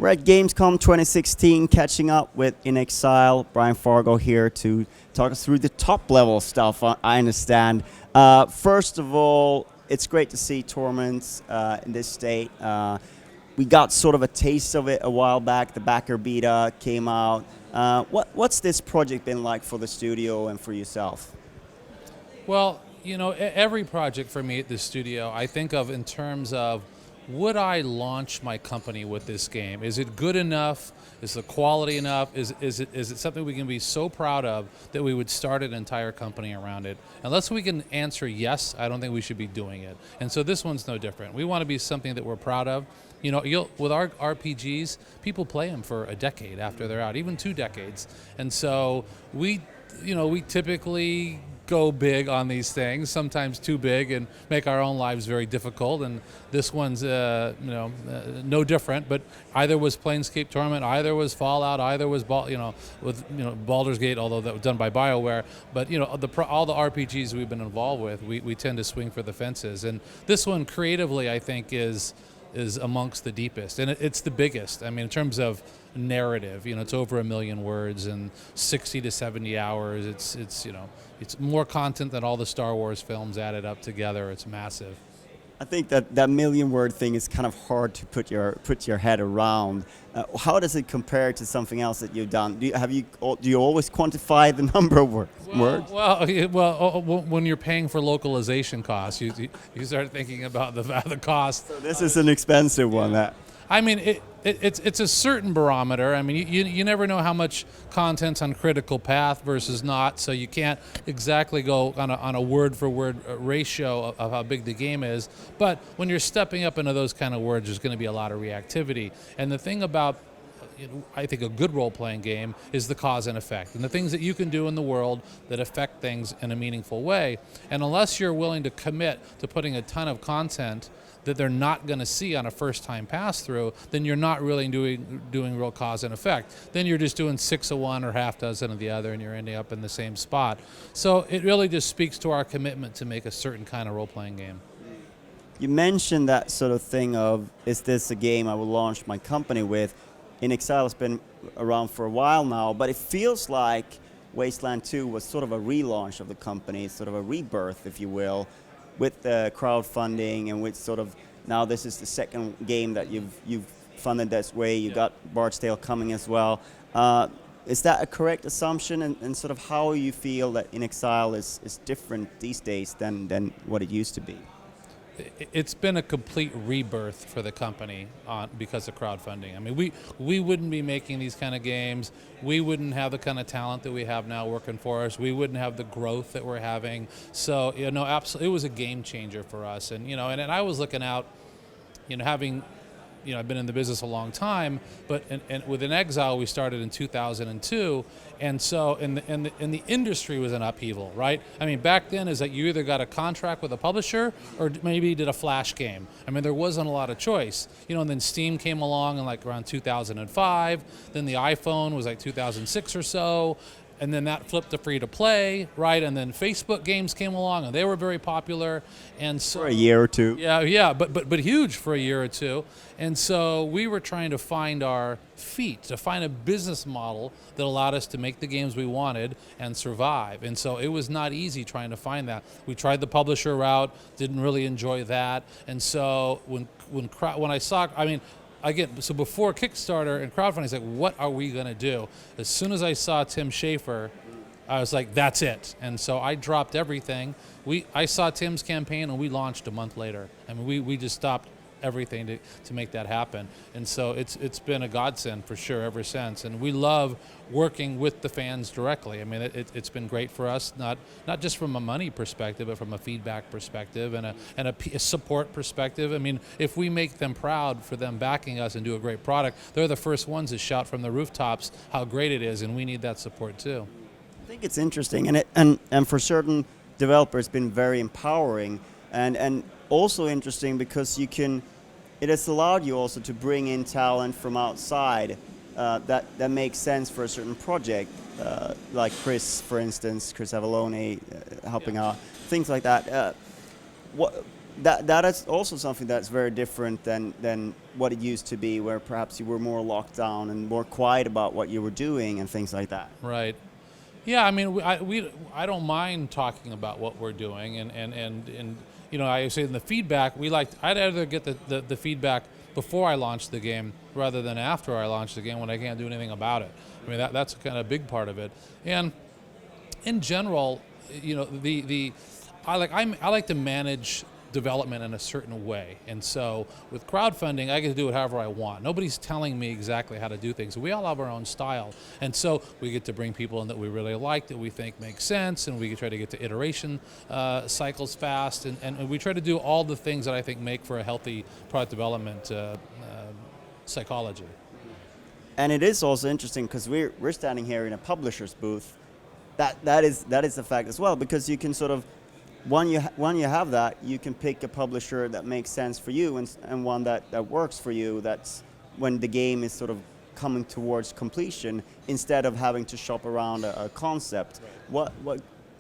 We're at Gamescom 2016, catching up with InXile. Brian Fargo here to talk us through the top level stuff, I understand. First of all, it's great to see Torment in this state. We got sort of a taste of it a while back. The backer beta came out. What's this project been like for the studio and for yourself? Well, you know, every project for me at the studio, I think of in terms of, would I launch my company with this game? Is it good enough? Is the quality enough? Is it something we can be so proud of that we would start an entire company around it? Unless we can answer yes, I don't think we should be doing it. And so this one's no different. We want to be something that we're proud of. You know, with our RPGs, people play them for a decade after they're out, even 2 decades. And so we typically go big on these things, sometimes too big, and make our own lives very difficult. And this one's, no different. But either was Planescape Torment, either was Fallout, either was Baldur's Gate, although that was done by BioWare. But all the RPGs we've been involved with, we tend to swing for the fences. And this one, creatively, I think is amongst the deepest, and it's the biggest. I mean, in terms of narrative, it's over 1 million words and 60 to 70 hours. It's more content than all the Star Wars films added up together. It's massive. I think that million-word thing is kind of hard to put your head around. How does it compare to something else that you've done? Do you always quantify the number of words? Well, when you're paying for localization costs, you start thinking about the cost. So this is an expensive one. I mean, it's a certain barometer. I mean, you never know how much content's on critical path versus not, so you can't exactly go on a word-for-word ratio of how big the game is. But when you're stepping up into those kind of words, there's going to be a lot of reactivity. And the thing about, I think, a good role-playing game is the cause and effect, and the things that you can do in the world that affect things in a meaningful way. And unless you're willing to commit to putting a ton of content that they're not going to see on a first-time pass-through, then you're not really doing real cause and effect. Then you're just doing 6 of one or half dozen of the other, and you're ending up in the same spot. So it really just speaks to our commitment to make a certain kind of role-playing game. You mentioned that sort of thing of, is this a game I will launch my company with? InXile has been around for a while now, but it feels like Wasteland 2 was sort of a relaunch of the company, sort of a rebirth, if you will, with the crowdfunding and with sort of, now this is the second game that you've funded this way. You got Bard's Tale coming as well. Is that a correct assumption? And sort of how you feel that InXile is different these days than what it used to be? It's been a complete rebirth for the company because of crowdfunding. I mean, we wouldn't be making these kind of games. We wouldn't have the kind of talent that we have now working for us. We wouldn't have the growth that we're having. So, absolutely, it was a game changer for us. And, and I was looking out, having, I've been in the business a long time, but and with InXile we started in 2002, and so in the industry was in upheaval, right? I mean, back then is that you either got a contract with a publisher or maybe did a flash game. I mean, there wasn't a lot of choice, and then Steam came along in like around 2005. Then the iPhone was like 2006 or so. And then that flipped to free-to-play, right? And then Facebook games came along, and they were very popular. And so, for a year or two. Yeah, but huge for a year or two. And so we were trying to find our feet, to find a business model that allowed us to make the games we wanted and survive. And so it was not easy trying to find that. We tried the publisher route, didn't really enjoy that. And so when I saw, again, so before Kickstarter and crowdfunding, I was like, what are we going to do? As soon as I saw Tim Schafer, I was like, that's it. And so I dropped everything. I saw Tim's campaign, and we launched a month later. I mean, we just stopped everything to make that happen. And so it's been a godsend for sure ever since. And we love working with the fans directly. I mean, it's been great for us, not just from a money perspective, but from a feedback perspective and a support perspective. I mean, if we make them proud for them backing us and do a great product, they're the first ones to shout from the rooftops how great it is, and we need that support too. I think it's interesting, and for certain developers, it's been very empowering, and also interesting because it has allowed you also to bring in talent from outside that makes sense for a certain project, like Chris, for instance, Chris Avalone helping out, things like that. that is also something that's very different than what it used to be, where perhaps you were more locked down and more quiet about what you were doing and things like that. Right. Yeah, I mean, I don't mind talking about what we're doing, and you know, I say in the feedback, I'd rather get the feedback before I launch the game rather than after I launch the game when I can't do anything about it. I mean, that's kind of a big part of it. And in general, you know, I like to manage development in a certain way, and so with crowdfunding I get to do it however I want. Nobody's telling me exactly how to do things. We all have our own style, and so we get to bring people in that we really like, that we think make sense, and we try to get to iteration cycles fast, and we try to do all the things that I think make for a healthy product development psychology. And it is also interesting because we're standing here in a publisher's booth. That is a fact as well, because you can sort of, when you have that, you can pick a publisher that makes sense for you, and one that works for you. That's when the game is sort of coming towards completion, instead of having to shop around a concept. Right.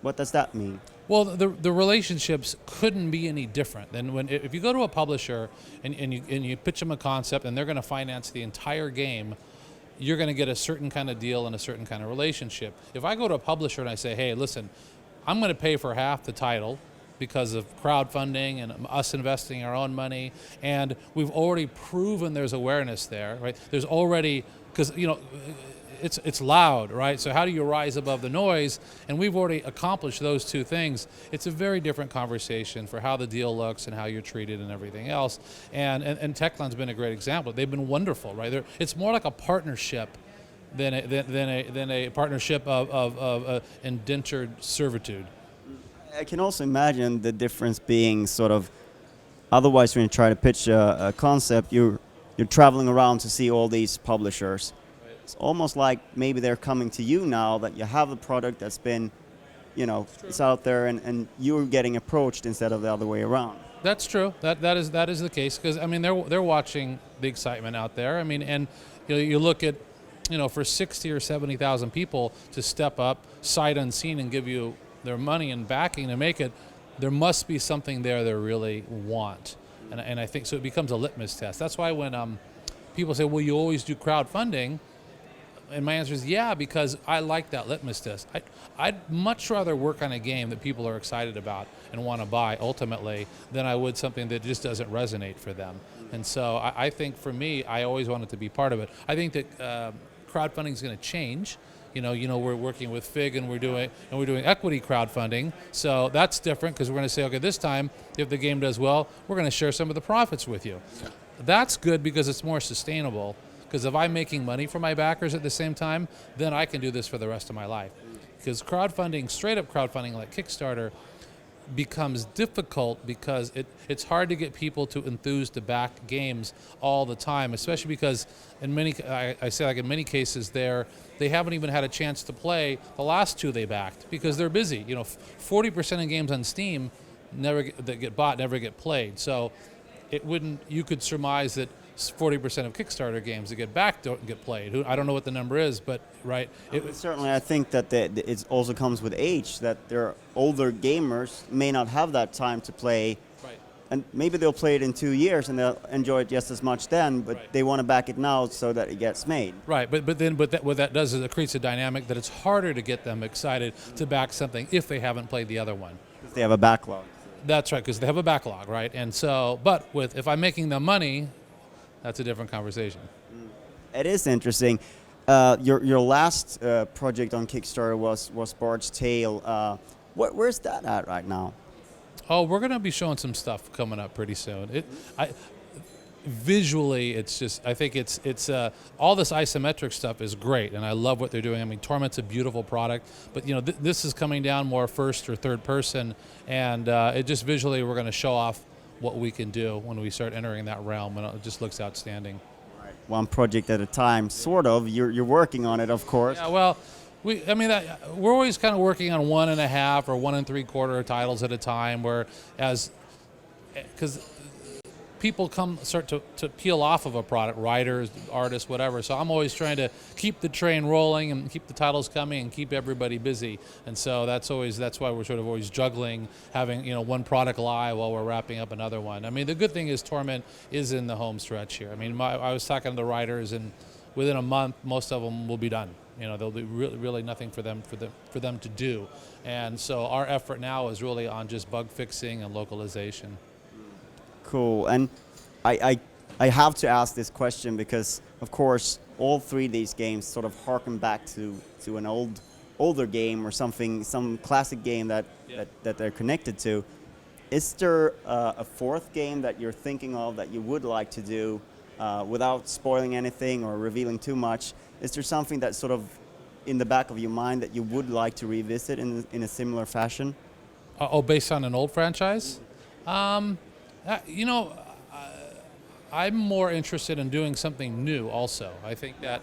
What does that mean? Well, the relationships couldn't be any different than if you go to a publisher and you pitch them a concept and they're going to finance the entire game. You're going to get a certain kind of deal and a certain kind of relationship. If I go to a publisher and I say, hey, listen, I'm going to pay for half the title because of crowdfunding and us investing our own money, and we've already proven there's awareness there, right? There's already, because, you know, it's loud, right? So how do you rise above the noise? And we've already accomplished those two things. It's a very different conversation for how the deal looks and how you're treated and everything else. And Techland's been a great example. They've been wonderful, right? It's more like a partnership than a partnership of indentured servitude. I can also imagine the difference being sort of, otherwise when you try to pitch a concept, you're traveling around to see all these publishers. Right. It's almost like maybe they're coming to you now that you have the product that's been, you know, it's out there, and you're getting approached instead of the other way around. That's true. That is the case, because I mean they're watching the excitement out there. I mean, and you know, you look at, you know, for 60 or 70,000 people to step up sight unseen and give you their money and backing to make it, there must be something there they really want. And I think so it becomes a litmus test. That's why when people say, well, you always do crowdfunding, and my answer is yeah, because I like that litmus test. I'd much rather work on a game that people are excited about and want to buy ultimately than I would something that just doesn't resonate for them. And so I think for me, I always wanted to be part of it. I think that crowdfunding is going to change. You know, we're working with Fig, and we're doing equity crowdfunding. So that's different, because we're going to say, okay, this time, if the game does well, we're going to share some of the profits with you. That's good because it's more sustainable. Because if I'm making money for my backers at the same time, then I can do this for the rest of my life. Because crowdfunding, straight up crowdfunding like Kickstarter, becomes difficult because it's hard to get people to enthuse to back games all the time, especially because in many cases they haven't even had a chance to play the last two they backed because they're busy. You know, 40% of games on Steam that get bought never get played. So you could surmise that 40% of Kickstarter games that get backed don't get played. I don't know what the number is, but right. Certainly, I think that it also comes with age, that there are older gamers may not have that time to play. Right. And maybe they'll play it in 2 years and they'll enjoy it just as much then, but right. They want to back it now so that it gets made. Right, but what that does is it creates a dynamic that it's harder to get them excited to back something if they haven't played the other one. Because they have a backlog. That's right, because they have a backlog, right? And so, but if I'm making them money, that's a different conversation. It is interesting. Your last project on Kickstarter was Bard's Tale. Where's that at right now? Oh, we're going to be showing some stuff coming up pretty soon. Visually, it's just, I think it's all this isometric stuff is great, and I love what they're doing. I mean, Torment's a beautiful product, but you know, this is coming down more first or third person, and it just visually we're going to show off what we can do when we start entering that realm, and it just looks outstanding. Right. One project at a time, sort of. You're working on it, of course. Yeah, well, we're always kind of working on 1.5 or 1 3/4 titles at a time, because people start to peel off of a product, writers, artists, whatever. So I'm always trying to keep the train rolling and keep the titles coming and keep everybody busy. And so that's why we're sort of always juggling having one product live while we're wrapping up another one. I mean, the good thing is Torment is in the home stretch here. I mean, I was talking to the writers, and within a month, most of them will be done. There'll be really nothing for them to do. And so our effort now is really on just bug fixing and localization. Cool. And I have to ask this question because, of course, all three of these games sort of harken back to an older game or something, some classic game that they're connected to. Is there a fourth game that you're thinking of that you would like to do without spoiling anything or revealing too much? Is there something that's sort of in the back of your mind that you would like to revisit in a similar fashion? Based on an old franchise? I'm more interested in doing something new also. I think that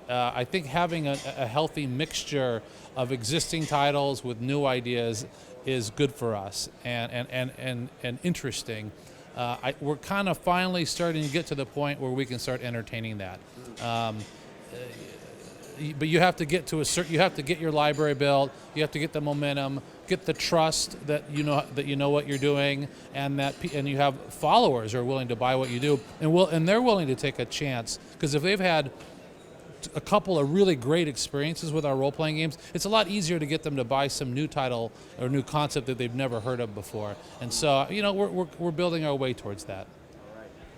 I think having a healthy mixture of existing titles with new ideas is good for us and interesting. We're kind of finally starting to get to the point where we can start entertaining that. But you have to get to you have to get your library built. You have to get the momentum, get the trust that you know what you're doing, and you have followers who are willing to buy what you do, and they're willing to take a chance, because if they've had a couple of really great experiences with our role-playing games, it's a lot easier to get them to buy some new title or new concept that they've never heard of before. And so we're building our way towards that.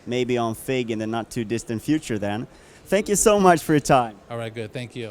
Maybe on Fig in the not too distant future then. Thank you so much for your time. All right, good. Thank you.